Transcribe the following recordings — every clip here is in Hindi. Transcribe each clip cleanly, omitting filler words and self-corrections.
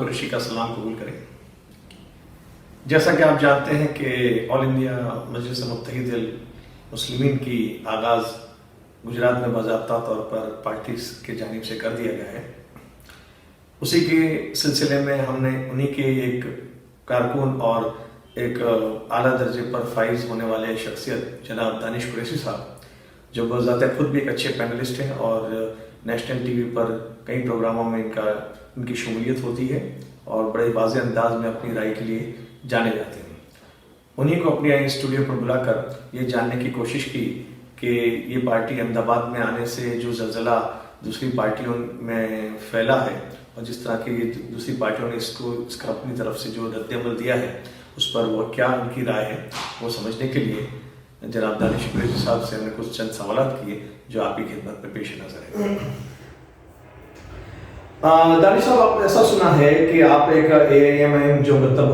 कुरैशी का सलाम कबूल करें। जैसा कि आप जानते हैं कि ऑल इंडिया मजलिस मुत्तहिदुल मुस्लिमीन की आगाज़ गुजरात में बाज़ाब्ता तौर पर पार्टी की जानिब से कर दिया गया है। उसी के सिलसिले में हमने उन्हीं के एक कारकुन और एक आला दर्जे पर फाइज होने वाले शख्सियत जनाब दानिश कुरैशी साहब, जो बज़ाते खुद भी एक अच्छे पैनलिस्ट हैं और नेशनल टीवी पर कई प्रोग्रामों में इनकी शमूलियत होती है और बड़े वाज़ेह अंदाज में अपनी राय के लिए जाने जाते हैं। उन्हीं को अपने स्टूडियो पर बुलाकर ये जानने की कोशिश की कि ये पार्टी अहमदाबाद में आने से जो ज़लज़ला दूसरी पार्टियों में फैला है और जिस तरह की दूसरी पार्टियों ने इसका अपनी तरफ से जो रद्द-ए-अमल दिया है उस पर वो क्या उनकी राय है, वो समझने के लिए जनाब दानिश कुरैशी साहब से हमने कुछ चंद सवाल किए जो आपकी खिदमत में पेश नजर है। दानिश साहब, आप ऐसा सुना है कि आप एक AIMIM जो मतलब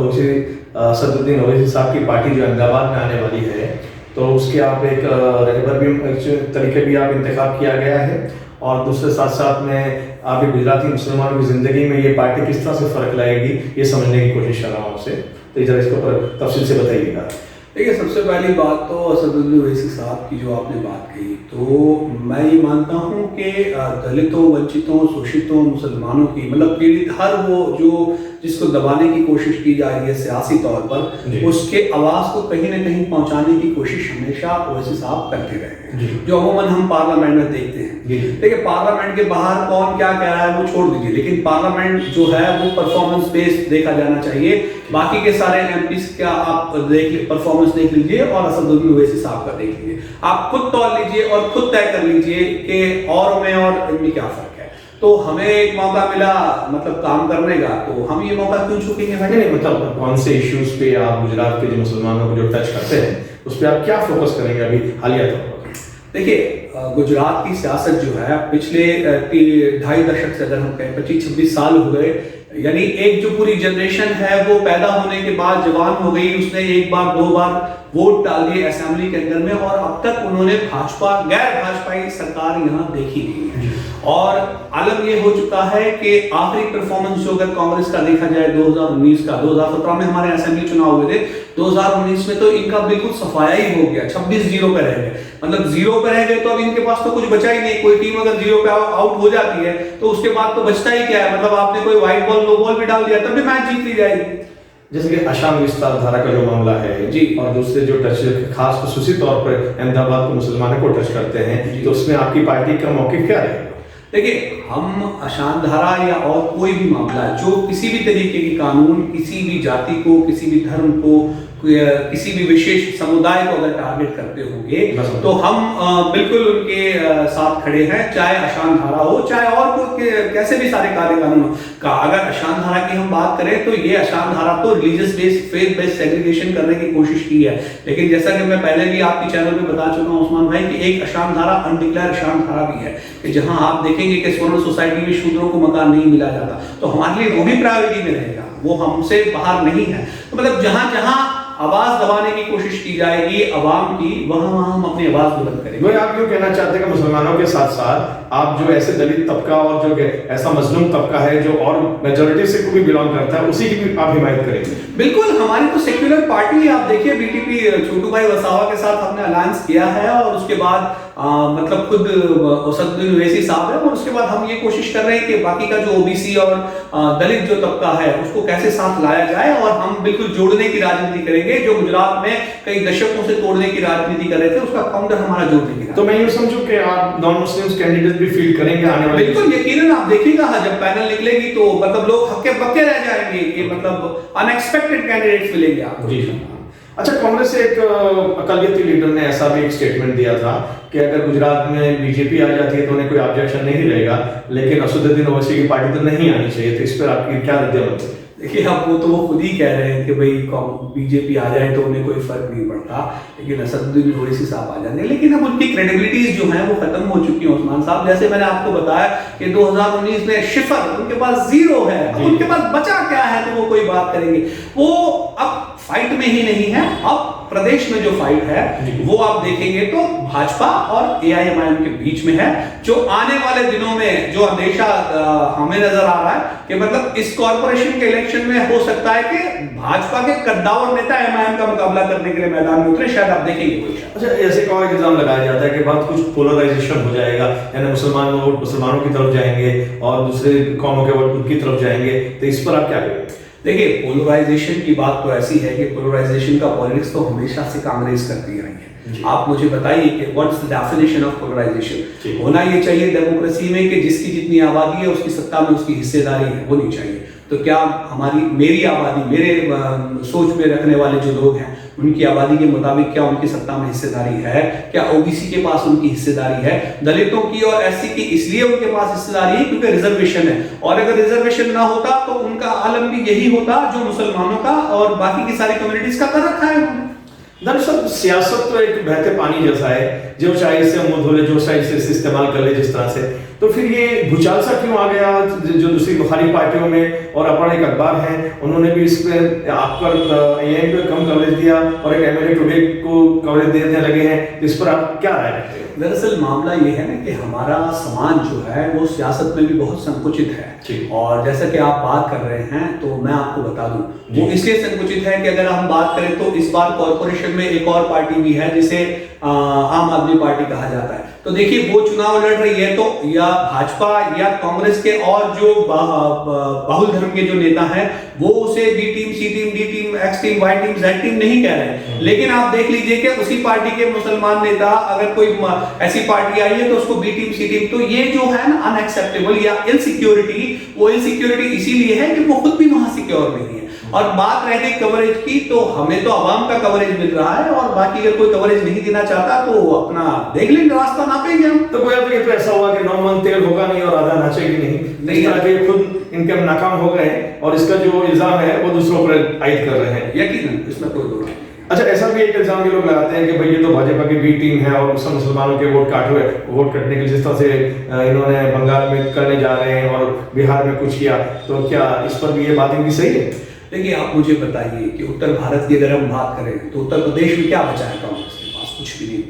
असदुद्दीन ओवैसी साहब की पार्टी जो अहमदाबाद में आने वाली है, तो उसके आप एक रहबर भी तरीके भी आप इंतखाब किया गया है और दूसरे साथ साथ में आप गुजराती मुसलमानों की ज़िंदगी में ये पार्टी किस तरह से फ़र्क लाएगी ये समझने की कोशिश कर रहा हूँ आपसे, तो जरा इसके ऊपर तफसील से बताइएगा। देखिए, सबसे पहली बात तो असदुद्दीन ओवैसी साहब की जो आपने बात कही, तो मैं ये मानता हूँ कि दलितों, वंचितों, शोषितों, मुसलमानों की मतलब पीड़ित हर वो जो जिसको दबाने की कोशिश की जा रही है सियासी तौर पर, उसके आवाज़ को कहीं ना कहीं पहुंचाने की कोशिश हमेशा ओवैसी साहब करते रहे हैं, जो अमूमन हम पार्लियामेंट में देखते हैं। देखिए, पार्लियामेंट के बाहर कौन क्या कह रहा है वो छोड़ दीजिए, लेकिन पार्लियामेंट जो है वो परफॉर्मेंस बेस्ड देखा जाना चाहिए। बाकी के सारे MPs का आप परफॉर्मेंस देख लीजिए और असदुद्दीन ओवैसी साहब का देख लीजिए, आप खुद तौल लीजिए और खुद तय कर लीजिए कि और में और इनमें क्या फर्क है। तो हमें एक मौका मिला मतलब काम करने का, तो हम ये मौका क्यों चूकेंगे? नहीं, मतलब कौन से इश्यूज पे आप गुजरात के जो मुसलमानों को जो टच करते हैं उस पर आप क्या फोकस करेंगे अभी हालिया तौर पर? देखिए, गुजरात की सियासत जो है पिछले 2.5 दशक से अगर हम कहें 25-26 साल हो गए, यानी एक जो पूरी जनरेशन है वो पैदा होने के बाद जवान हो गई, उसने एक बार 2 बार वोट डाल दिए असेंबली के अंदर में और अब तक उन्होंने भाजपा गैर भाजपाई सरकार यहाँ देखी नहीं है। और आलम ये हो चुका है कि आखिरी परफॉर्मेंस जो अगर कांग्रेस का देखा जाए 2019 का, 2017 में हमारे असेंबली चुनाव हुए थे, 2019 में तो इनका बिल्कुल सफाया ही हो गया, 26-0 पे रह गए। मतलब 0 पे रह गए तो अब इनके पास तो कुछ बचा ही नहीं। कोई टीम अगर 0 पे आउट हो जाती है तो उसके बाद तो बचता ही क्या है, मतलब आपने कोई व्हाइट बॉल लो बॉल भी डाल दिया तब भी मैच जीत ली जाएगी। जैसे कि आशाम विस्तार धारा का जो मामला है जी, और दूसरे जो टच खास खसूसी तौर पर अहमदाबाद को मुसलमानों को टच करते हैं, तो उसमें आपकी पार्टी का मौक़िफ़ क्या रहेगा? देखिए, हम अशांत धारा या और कोई भी मामला जो किसी भी तरीके की कानून किसी भी जाति को, किसी भी धर्म को, किसी भी विशेष समुदाय को अगर टारगेट करते होंगे तो हम बिल्कुल उनके साथ खड़े हैं, चाहे अशांत धारा हो चाहे और कोई कैसे भी सारे कार्य कानून हो का। अगर अशांत धारा की हम बात करें तो ये अशांत धारा तो religious based, faith based segregation करने की कोशिश की है, लेकिन जैसा कि मैं पहले भी आपके चैनल में बता चुका हूं उस्मान भाई कि एक अशांत धारा अनडिक्लेयर अशांत धारा भी है कि जहां आप देखेंगे कि स्वर्ण सोसाइटी में शूद्रों को मकान नहीं मिला जाता, तो हमारे लिए वो भी प्रायोरिटी में रहेगा, वो हमसे बाहर नहीं है। तो मतलब जहां जहां आवाज दबाने की कोशिश की जाएगी अवाम की, वहां हम अपनी आवाज बुलंद करेंगे। आप क्यों कहना चाहते हैं कि मुसलमानों के साथ साथ आप जो ऐसे दलित तबका और जो ऐसा मजलूम तबका है जो और मेजोरिटी से भी बिलोंग करता है उसी की भी आप हिमायत करेंगे? बिल्कुल, हमारी तो सेक्युलर पार्टी है। आप देखिए, BTP छोटू भाई वसावा के साथ हमने अलायंस किया है और उसके बाद मतलब खुद असदुद्दीन ओवैसी साहब है और उसके बाद हम ये कोशिश कर रहे हैं कि बाकी का जो OBC और दलित जो तबका है उसको कैसे साथ लाया जाए और हम बिल्कुल जोड़ने की राजनीति करेंगे। जो गुजरात में कई दशकों से तोड़ने की राजनीति कर रहे थे उसका काउंटर हमारा जोड़ने की। तो मैं ये समझूं कि आप नॉन मुस्लिम्स कैंडिडेट भी फील्ड करेंगे आने वाले? बिल्कुल, यकीनन। आप देखिएगा जब पैनल निकलेगी तो मतलब लोग हक्के बक्के रह जाएंगे कि मतलब अनएक्सपेक्टेड कैंडिडेट्स मिलेंगे आपको। अच्छा, कांग्रेस से एक अकालियती लीडर ने ऐसा भी एक स्टेटमेंट दिया था कि अगर गुजरात में BJP आ जाती है तो उन्हें कोई ऑब्जेक्शन नहीं रहेगा, लेकिन असदुद्दीन ओवैसी की पार्टी तो नहीं आनी चाहिए, तो इस पर आपकी क्या रद्द-ए-अमल है? देखिए, अब वो तो वो खुद ही कह रहे हैं कि भाई BJP आ जाए तो उन्हें कोई फर्क नहीं पड़ता, लेकिन असदुद्दीन ओवैसी साहब आ जाएंगे। लेकिन अब उनकी क्रेडिबिलिटीज जो हैं वो खत्म हो चुकी हैं उस्मान साहब। जैसे मैंने आपको बताया कि 2019 में शिफर उनके पास 0 है, अब उनके पास बचा क्या है तो वो कोई बात करेंगे। वो अब फाइट में ही नहीं है, अब प्रदेश में जो फाइट है वो आप देखेंगे तो भाजपा और एआईएमआईएम के बीच में है। जो आने वाले दिनों में जो अंदेशा हमें नजर आ रहा है कि मतलब इस कॉर्पोरेशन के इलेक्शन में हो सकता है कि भाजपा के कद्दावर नेता एमआईएम का मुकाबला करने के लिए मैदान में उतरे, शायद आप देखेंगे कोई। अच्छा, ऐसे का इल्जाम लगाया जाता है कि बहुत कुछ पोलराइजेशन हो जाएगा, यानी मुसलमान वोट मुसलमानों की तरफ जाएंगे और दूसरे कौमों के वोट उनकी तरफ जाएंगे, तो इस पर आप क्या कहेंगे? देखिए, पोलराइजेशन की बात तो ऐसी है कि पोलराइजेशन का पॉलिटिक्स तो हमेशा से कांग्रेस करती रही है। आप मुझे बताइए कि what's the definition of polarisation? होना ये चाहिए डेमोक्रेसी में कि जिसकी जितनी आबादी है उसकी सत्ता में उसकी हिस्सेदारी है, होनी चाहिए। तो क्या मेरी आबादी, मेरे सोच में रखने वाले जो लोग हैं उनकी आबादी के मुताबिक क्या उनकी सत्ता में हिस्सेदारी है? क्या ओबीसी के पास उनकी हिस्सेदारी है? दलितों की और एससी की इसलिए उनके पास हिस्सेदारी है क्योंकि रिजर्वेशन है, और अगर रिजर्वेशन ना होता तो उनका आलम भी यही होता जो मुसलमानों का और बाकी की सारी कम्युनिटीज का कर रखा है उन्होंने। दरअसल सियासत तो एक बहते पानी जैसा है, जो चाहे इससे मुंह धो ले, जो चाहे इससे इस्तेमाल कर ले जिस तरह से। तो फिर ये भूचाल सा क्यों आ गया जो दूसरी बुखारी पार्टियों में, और अपना एक अखबार है उन्होंने भी इस पे आप पर यहीं पे कम कवरेज दिया और एक एमएलए टुडे को कवरेज देने लगे हैं, इस पर आप क्या राय रखते हैं? दरअसल मामला ये है ना कि हमारा समाज जो है वो सियासत में भी बहुत संकुचित है, और जैसा कि आप बात कर रहे हैं तो मैं आपको बता दूं वो इसलिए संकुचित है कि अगर हम बात करें तो इस बार कॉर्पोरेशन में एक और पार्टी भी है जिसे आम आदमी पार्टी कहा जाता है। तो देखिए, वो चुनाव लड़ रही है तो या भाजपा या कांग्रेस के और जो बाहुल धर्म के जो नेता हैं वो उसे B team, C team, D team, X team, Y team, Z team नहीं कह रहे हैं। लेकिन आप देख लीजिए कि उसी पार्टी के मुसलमान नेता, अगर कोई ऐसी पार्टी आई है तो उसको बी टीम, सी टीम। तो ये जो है ना अनएक्सेप्टेबल या इनसिक्योरिटी, वो इनसिक्योरिटी इसीलिए है कि वो खुद भी वहां सिक्योर नहीं है। और बात रह गई कवरेज की, तो हमें तो आवाम का कवरेज मिल रहा है, और बाकी अगर कोई कवरेज नहीं देना चाहता तो अपना देख लेंगे, रास्ता नापेंगे हम। तो कोई तो ऐसा हुआ कि 9 मन तेल होगा नहीं और आधा नाचेगी नहीं, इस तरह के खुद इनके नाकाम हो गए और इसका जो इल्जाम है वो दूसरों पर आयद कर रहे हैं। यकीनन इसमें कोई दो नहीं। अच्छा, ऐसा भी एक इल्जाम ये लोग लगाते हैं कि भाई ये तो भाजपा की बी टीम है और मुसलमानों के वोट काटने के जिस तरह से इन्होंने बंगाल में करने जा रहे हैं और बिहार में कुछ किया, तो क्या इस पर भी ये बात इनकी सही है? देखिए, आप मुझे बताइए कि उत्तर भारत की अगर हम बात करें तो उत्तर प्रदेश में क्या बचा है कांग्रेस के पास? कुछ भी नहीं।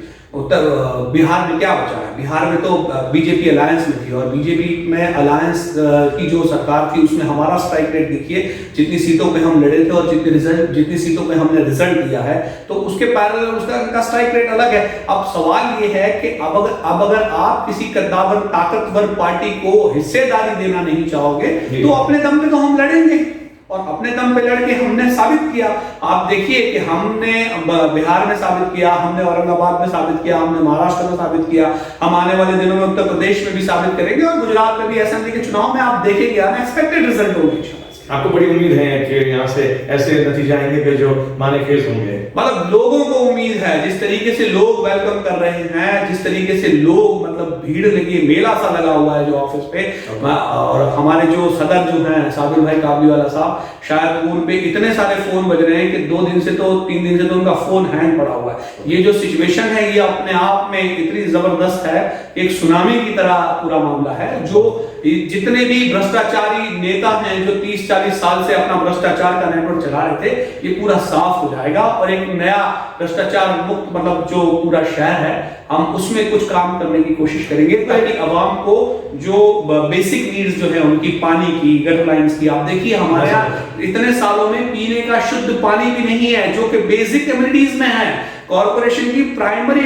बिहार में क्या बचा है? बिहार में तो बीजेपी अलायंस में थी, और बीजेपी में अलायंस की जो सरकार थी उसमें हमारा स्ट्राइक रेट देखिए, जितनी सीटों पे हम लड़े थे और जितनी सीटों पे हमने रिजल्ट दिया है, तो उसके पैरेलल उसका स्ट्राइक रेट अलग है। अब सवाल ये है कि अब अगर आप किसी कद्दावर ताकतवर पार्टी को हिस्सेदारी देना नहीं चाहोगे तो अपने दम पे तो हम लड़ेंगे, और अपने दम पे लड़के हमने साबित किया। आप देखिए कि हमने बिहार में साबित किया, हमने औरंगाबाद में साबित किया, हमने महाराष्ट्र में साबित किया, हम आने वाले दिनों में उत्तर प्रदेश में भी साबित करेंगे, और गुजरात में भी असेंबली के चुनाव में आप देखेंगे अनएक्सपेक्टेड रिजल्ट होंगे। आपको बड़ी उम्मीद है कि यहाँ से ऐसे नतीजे आएंगे कि जो माने खेज होंगे? मतलब लोगों को उम्मीद है, जिस तरीके से लोग वेलकम कर रहे हैं, जिस तरीके से लोग मतलब भीड़ लगी, मेला सा लगा हुआ है जो ऑफिस पे, और हमारे जो सदर जो हैं साबिर भाई काबलीवाला साहब, शायद उन पे इतने सारे फोन बज रहे हैं कि 2 दिन से तो 3 दिन से तो उनका फोन हैंग पड़ा हुआ है। ये जो सिचुएशन है ये अपने आप में इतनी जबरदस्त है, एक सुनामी की तरह पूरा मामला है। जो जितने भी भ्रष्टाचारी नेता हैं जो 30-40 साल से अपना भ्रष्टाचार का नेटवर्क चला रहे थे, ये पूरा साफ हो जाएगा, और एक नया भ्रष्टाचार मुक्त मतलब जो पूरा शहर है, हम उसमें कुछ काम करने की कोशिश करेंगे ताकि आवाम को जो बेसिक नीड्स जो है उनकी, पानी की, गटर लाइन्स की, आप देखिए हमारे यहाँ इतने सालों में पीने का शुद्ध पानी भी नहीं है जो कि बेसिक कम्युनिटीज में है। कॉर्पोरेशन की प्राइमरी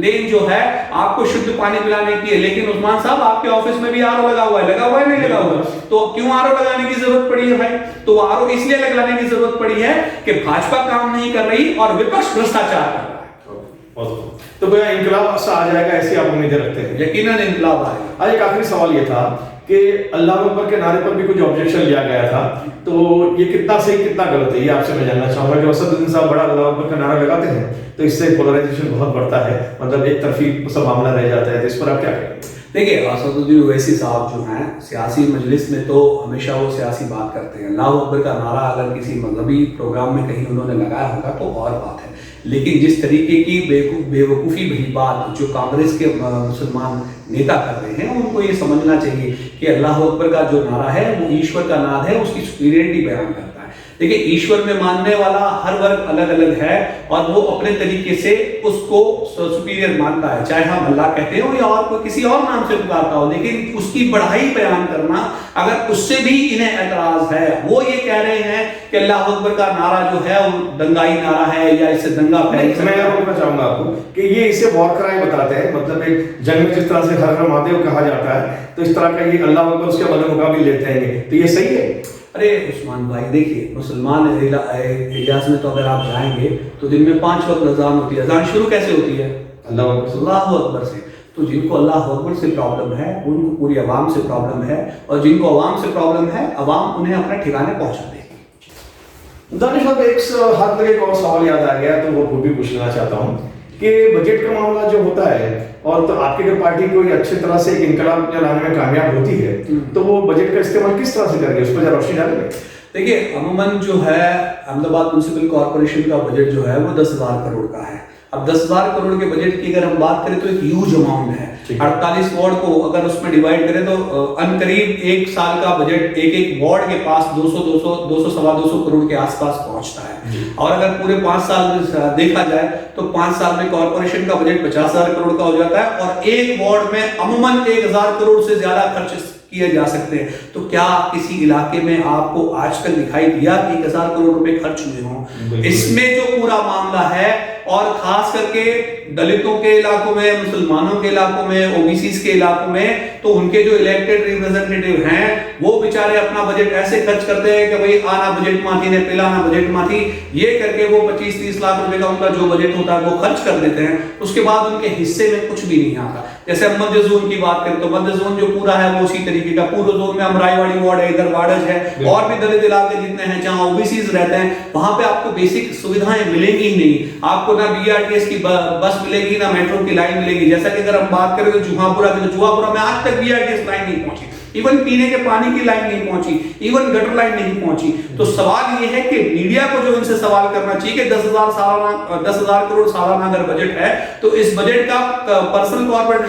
देन जो है आपको शुद्ध पानी पिलाने की है, लेकिन उस्मान साहब आपके ऑफिस में भी आरओ लगा हुआ है, नहीं लगा हुआ? तो क्यों आरओ लगाने की जरूरत पड़ी है भाई? तो आरओ इसलिए लगाने की जरूरत पड़ी है कि भाजपा काम नहीं कर रही और विपक्ष भ्रष्टाचार कर रहा है। तो भैया इंकलाब सा आ जाएगा ऐसी आप उम्मीदें रखते हैं? यकीनन इंकलाब आएगा। आज एक आखिरी सवाल ये था कि अल्लाह अकबर के नारे पर भी कुछ ऑब्जेक्शन लिया गया था, तो ये कितना सही कितना गलत है, ये आपसे मैं जानना चाहूंगा कि असदुद्दीन साहब बड़ा अल्लाह अकबर का नारा लगाते हैं तो इससे पोलराइजेशन बहुत बढ़ता है, मतलब एक तरफी सब मामला रह जाता है, तो इस पर आप क्या कहेंगे? देखिए, असदुद्दीन ओवैसी साहब जो हैं सियासी मजलिस में तो हमेशा वो सियासी बात करते हैं। अल्लाह अकबर का नारा अगर किसी मजहबी प्रोग्राम में कहीं उन्होंने लगाया होगा तो और बात है, लेकिन जिस तरीके की बेवकूफ़ी भरी बात जो कांग्रेस के मुसलमान नेता कर रहे हैं, उनको ये समझना चाहिए कि अल्लाह अकबर का जो नारा है वो ईश्वर का नाद है, उसकी सुपीरियरिटी बयान करता है। देखिए, ईश्वर में मानने वाला हर वर्ग अलग अलग है और वो अपने तरीके से उसको सुपीरियर मानता है, चाहे हम अल्लाह कहते हो या और कोई किसी और नाम से पुकारता हो, लेकिन उसकी बढ़ाई बयान करना, अगर उससे भी इन्हें एतराज है, वो ये कह रहे हैं कि अल्लाह अकबर का नारा जो है वो दंगाई नारा है या इससे दंगा फैल सकता है। मैं बोलना चाहूंगा आपको कि ये इसे वॉर क्राई बताते हैं, मतलब एक जंग में जिस तरह से हर हर महादेव कहा जाता है, तो इस तरह का ये अल्लाह अकबर उसके बदले मुकाबिल लेते हैं, तो ये सही है? अरे उस्मान भाई, देखिए, मुसलमान इतिहास में तो अगर आप जाएंगे तो दिन में 5 वक्त अजान होती है। अजान शुरू कैसे होती है? अल्लाह अकबर से। तो जिनको अल्लाह अकबर से प्रॉब्लम है, उनको पूरी आवाम से प्रॉब्लम है, और जिनको आवाम से प्रॉब्लम है, आवाम उन्हें अपने ठिकाने पहुंचा देगी। दानिश साहब, एक हाथ में एक और सवाल याद आ गया, तो वो भी पूछना चाहता हूँ कि बजट का मामला जो होता है, और तो आपकी अगर पार्टी कोई अच्छी तरह से एक इनकलाब लाने में कामयाब होती है, तो वो बजट का इस्तेमाल किस तरह से करेंगे, उस पर जरा रोशनी डालेंगे? देखिए, अमूमन जो है अहमदाबाद म्युनिसिपल कॉर्पोरेशन का बजट जो है वो 10,000 करोड़ का है। अब 10,000 करोड़ के बजट की अगर हम बात करें तो एक ह्यूज अमाउंट है। 48 वार्ड को अगर उसमें डिवाइड करें तो अनकरीब एक साल का बजट एक वार्ड के पास 200 सवा 200 करोड़ के आसपास पहुंचता है। और अगर पूरे 5 साल में देखा जाए तो 5 साल में कॉर्पोरेशन का बजट 50,000 करोड़ का हो जाता है, और एक वार्ड में अमूमन 1,000 करोड़ से ज्यादा खर्च किए जा सकते हैं। तो क्या किसी इलाके में आपको आज तक दिखाई दिया कि 1,000 करोड़ रुपए खर्च हुए हों? इसमें जो पूरा मामला है, और खास करके दलितों के इलाकों में, मुसलमानों के इलाकों में, ओबीसीज के इलाकों में, तो उनके जो इलेक्टेड रिप्रेजेंटेटिव हैं वो बेचारे अपना बजट ऐसे खर्च करते हैं कि भाई आना बजट माथी ने पिला ना बजट माथी, ये करके वो 25-30 लाख रुपए का उनका जो बजट होता है वो खर्च कर देते हैं। उसके बाद उनके हिस्से में कुछ भी नहीं आता। जैसे हम मध्य जोन की बात करें तो मध्य जोन जो पूरा है वो उसी तरीके का, पूर्व जोन में अमराईवाड़ी वार्ड है, इधर वाड़ज है, और भी दलित इलाके जितने हैं जहां ओबीसीज रहते हैं, वहां पे आपको बेसिक सुविधाएं मिलेंगी ही नहीं। आपको ना बीआरटीएस की बस मिलेगी, ना मेट्रो की लाइन मिलेगी। जैसा कि अगर हम बात करें तो जुहापुरा की, तो जुहापुरा में आज तक बीआरटीएस लाइन नहीं पहुंची, इवन पीने के पानी की लाइन नहीं पहुंची, इवन गटर लाइन नहीं पहुंची। तो सवाल ये है कि मीडिया को जो इनसे सवाल करना चाहिए कि 10,000 करोड़ सालाना अगर बजट है, तो इस बजट का पर्सनल कॉर्पोरेट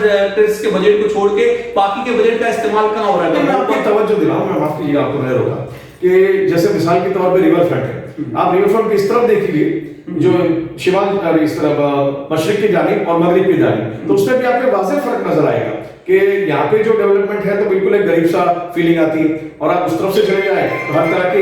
के बजट को छोड़ के बाकी के बजट का इस्तेमाल कहां हो रहा है? मैं आपकी तवज्जो दिलाऊं, मैं माफ कीजिएगा, आपको मैंने रोका, कि जैसे मिसाल के तौर पे रिवर फ्रंट है, आप रिवर फ्रंट की इस तरफ देखिए जो शिमाल इस तरफ मशरिक की जानिब और मगरिब की जानिब, तो उसमें भी आपको वाज़ेह फर्क नजर आएगा कि यहाँ पे जो डेवलपमेंट है तो बिल्कुल एक गरीब सा फीलिंग आती है, और आप उस तरफ से चले जाए तो हर तरह की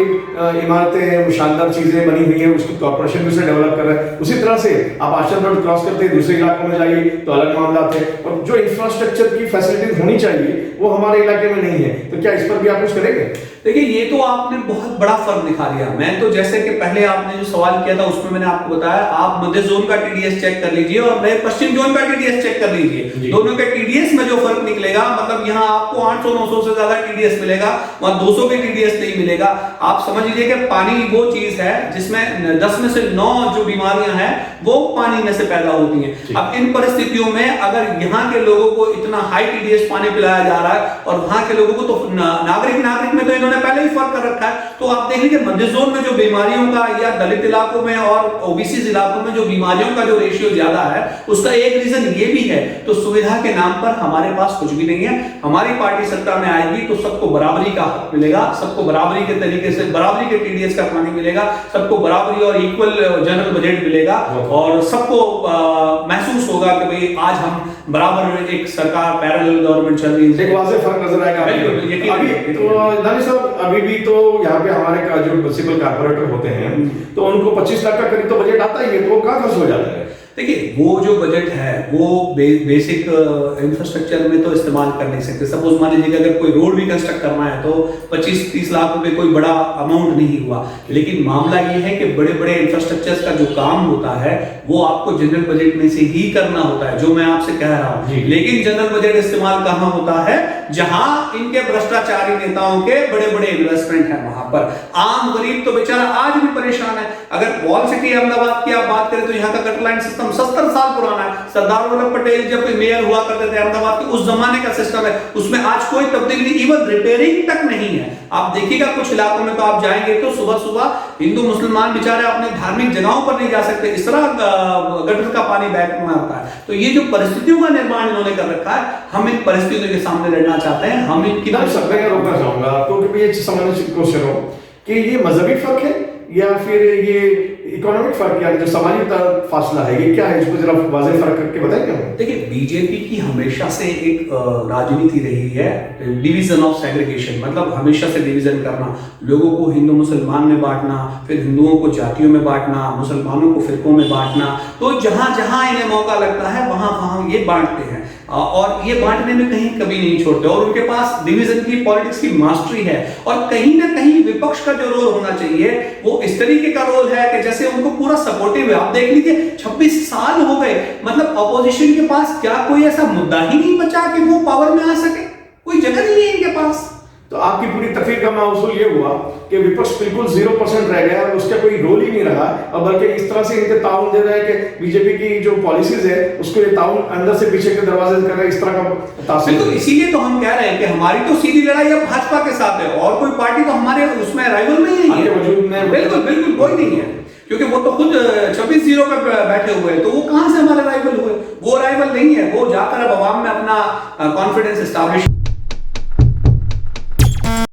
इमारतें, शानदार चीजें बनी हुई हैं, उसको कॉर्पोरेशन भी उसे डेवलप कर रहा है। उसी तरह से आप आश्रम रोड क्रॉस करते हैं दूसरे इलाकों में जाइए तो अलग मामला है, और जो इंफ्रास्ट्रक्चर की फैसिलिटीज होनी चाहिए वो हमारे इलाके में नहीं है। तो क्या इस पर भी आप कुछ करेंगे? देखिए, ये तो आपने बहुत बड़ा फर्क दिखा दिया। मैं तो जैसे कि पहले आपने जो सवाल किया था उसमें मैंने आपको बताया, आप मध्य जोन का टीडीएस चेक कर लीजिए और मैं पश्चिम जोन का टीडीएस चेक कर लीजिए, दोनों के टीडीएस में जो फर्क निकलेगा, मतलब यहाँ आपको 800-900 से ज्यादा टीडीएस मिलेगा, वहां 200 के टीडीएस नहीं मिलेगा। आप समझ लीजिए कि पानी वो चीज है जिसमें 10 में से 9 जो बीमारियां हैं वो पानी में से पैदा होती हैं। अब इन परिस्थितियों में अगर यहाँ के लोगों को इतना हाई टीडीएस पानी पिलाया जा रहा है और वहां के लोगों को तो नागरिक में तो इन्होंने पहले ही फर्क कर रखा है, तो आप देख लीजिए मध्य जोन में जो बीमारियों का, या दलित इलाकों में और ओबीसी इलाकों में जो बीमारियों का जो रेशियो ज्यादा है, उसका एक रीजन ये भी है। तो सुविधा के नाम पर हमारे पास कुछ भी नहीं है। हमारी पार्टी सत्ता में आएगी तो सबको बराबरी का हक मिलेगा, सबको बराबरी के तरीके से बराबरी के टीडीएस का पानी मिलेगा, सबको बराबरी और इक्वल जनरल बजट मिलेगा, और सबको महसूस होगा कि भाई आज हम बराबर एक सरकार पैरेलल गवर्नमेंट चल रही है। एक वाज़ेह फर्क नजर आएगा। अभी तो दानिश साहब, अभी भी तो यहाँ पे हमारे का जो म्युनिसिपल कॉर्पोरेटर होते हैं तो उनको 25 लाख का करीब तो बजट आता ही है, तो वो कहाँ खर्च हो जाता है? देखिए, वो जो बजट है वो बेसिक इंफ्रास्ट्रक्चर में तो इस्तेमाल कर नहीं सकते। सपोज मान लीजिए अगर कोई रोड भी कंस्ट्रक्ट करना है तो 25-30 लाख रुपए कोई बड़ा अमाउंट नहीं हुआ, लेकिन मामला ये है कि बड़े बड़े इंफ्रास्ट्रक्चर्स का जो काम होता है वो आपको जनरल बजट में से ही करना होता है, जो मैं आपसे कह रहा हूँ। लेकिन जनरल बजट इस्तेमाल कहाँ होता है? जहां इनके भ्रष्टाचारी नेताओं के बड़े बड़े इन्वेस्टमेंट है, वहां पर आम गरीब तो बेचारा आज भी परेशान है। अगर वॉल सिटी अहमदाबाद की आप बात करें तो यहाँ का गटर लाइन सिस्टम 70 साल पुराना है। सरदार वल्लभ पटेल जब मेयर हुआ करते थे अहमदाबाद के, उस जमाने का सिस्टम है, उसमें आज कोई तब्दीली नहीं, इवन रिपेयरिंग तक नहीं है। आप देखिएगा कुछ इलाकों में तो आप जाएंगे तो सुबह सुबह हिंदू मुसलमान बेचारे अपने धार्मिक जगहों पर नहीं जा सकते, इस तरह गटर का पानी बैक में आता है। तो ये जो परिस्थितियों का निर्माण इन्होंने कर रखा है, हम इन परिस्थितियों के सामने लड़ना चाहते हैं। हम इनकी रोकना चाहूंगा आपको कि ये समझने की कोशिश करो कि ये मजहबी फर्क है या फिर ये इकोनॉमिक फर्क, यानी जो सामाजिक फासला है, ये क्या है? इसको जरा वाज़ेह फर्क करके बताएंगे हम। देखिए, बीजेपी की हमेशा से एक राजनीति रही है डिवीजन ऑफ सेग्रीगेशन, मतलब हमेशा से डिवीजन करना, लोगों को हिंदू मुसलमान में बांटना, फिर हिंदुओं को जातियों में बांटना, मुसलमानों को फिरकों में बांटना। तो जहां जहां इन्हें मौका लगता है वहां वहां ये बांटते हैं, और ये बांटने में कहीं कभी नहीं छोड़ते, और उनके पास डिवीजन की पॉलिटिक्स की मास्टरी है। और कहीं ना कहीं विपक्ष का जो रोल होना चाहिए वो इस तरीके का रोल है कि जैसे उनको पूरा सपोर्टिव है। आप देख लीजिए 26 साल हो गए, मतलब अपोजिशन के पास क्या कोई ऐसा मुद्दा ही नहीं बचा कि वो पावर में आ सके? कोई जगह नहीं है इनके पास। तो आपकी पूरी तकरीर का माउसूल ये हुआ कि विपक्ष बिल्कुल 0% रह गया, उसका कोई रोल ही नहीं रहा, और बल्कि इस तरह से इनके ताउन दे रहे हैं कि बीजेपी की जो पॉलिसीज है उसको ये ताउन अंदर से पीछे के दरवाजे से कर रहे हैं, इस तरह का तासीर। बिल्कुल, इसीलिए तो हम कह रहे हैं कि हमारी तो सीधी लड़ाई अब भाजपा के साथ है, और कोई पार्टी तो हमारे उसमें राइवल में ही नहीं है, वजूद में बिल्कुल बिल्कुल कोई नहीं है, क्योंकि वो तो खुद 26-0 पे बैठे हुए हैं, तो वो कहां से हमारे राइवल हुए? वो राइवल नहीं है, वो जाकर अब आवाम में अपना कॉन्फिडेंस एस्टैब्लिश